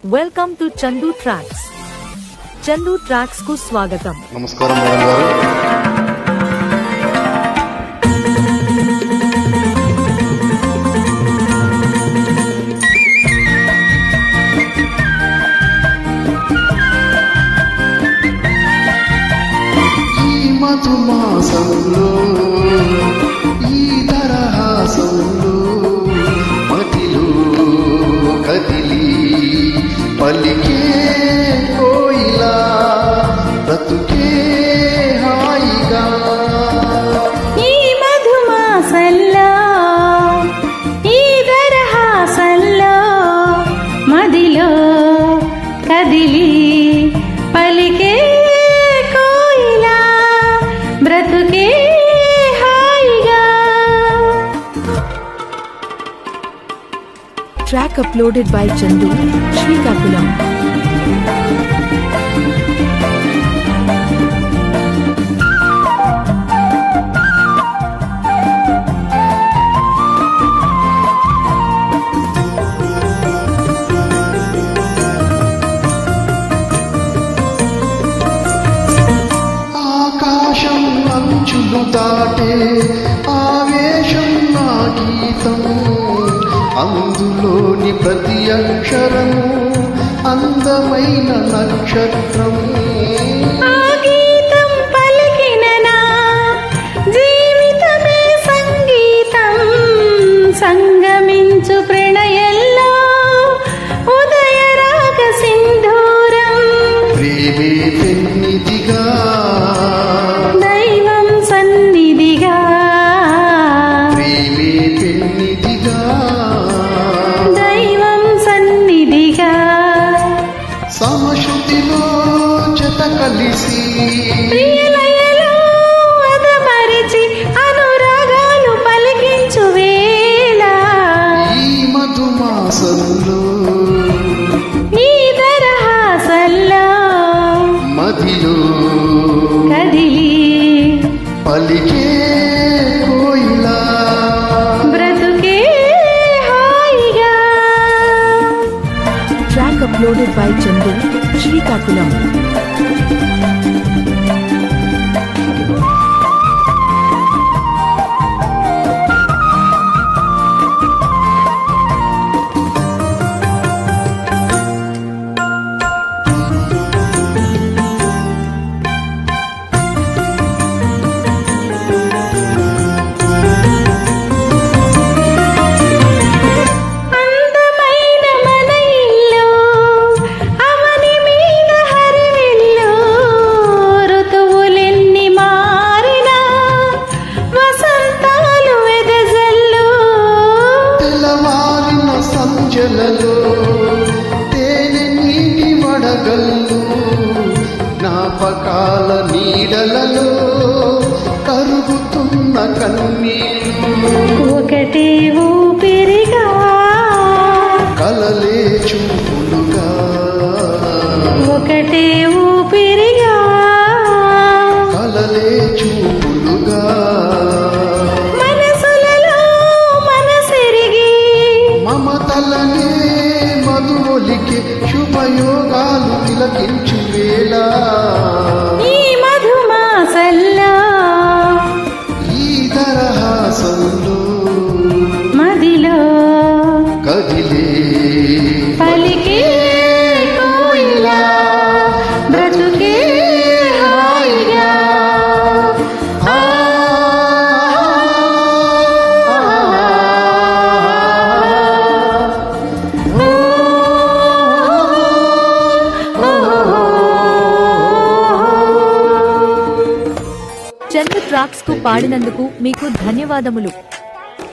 Welcome to Chandu tracks. Chandu tracks కు స్వాగతం. నమస్కారం మేడం గారు. ఈ మధుమాసంలో ఈ దరహాసంలో మదిలో కదిలి పలికే కోయిలా బ్రతుకే హాయిగా. ఈ మధుమాసంలో ఈ దరహాసంలో మదిలో కదిలి పలికే కోయిలా బ్రతుకే హాయిగా. Track uploaded by Chandu, Srikakulam. ఆకాశం అంచులు దాటే ఆవేశం నా గీతం, అందులోని ప్రతి అక్షరము అందమైన నక్షత్రం. ఆ గీతం పలికిన నా జీవితమే సంగీతం, సంగమించు ప్రణయంలో ఉదయ రాగ సింధూరం. ప్రేమే పెన్నిదిగా దైవం సన్నిధిగా, ప్రేమే పెన్నిదిగా దైవం సన్నిధిగా, సమశృతిలో జత కలిసి ప్రియలయలో అదమరిచి అనురాగాలు పలికించు వేళ. ఈ మధుమాసంలో ఈ దరహాసంలో మదిలో కదిలి పలికే కోయిలా బ్రతుకే హాయిగా. Track uploaded by Chandu, Srikakulam. అందమైన మన ఇల్లు అవని మీద హరివిల్లు, ఋతువులెన్ని మారినా వసంతాలు వెదజల్లు. తెల్లవారిన సంజలలో తేనె నీటి వడగల్లు, జ్ఞాపకాల నీడలలో కరుగుతున్న కన్నీళ్ళు. ఒకటే ఊపిరిగా కలలే చూపులుగా ఒకటే ఊపిరిగా కలలే చూపులుగా మనసులలో మనసెరిగి మమతలనే మధువొలికి శుభయోగాలు తిలకించు వేళ. ఈ మధుమాసంలో ఈ దరహాసంలో మదిలో కదిలే పలికే కోయిలా బ్రతుకే హాయిగా. ఆ, చందు ట్రాక్స్ కు పాడినందుకు మీకు ధన్యవాదములు.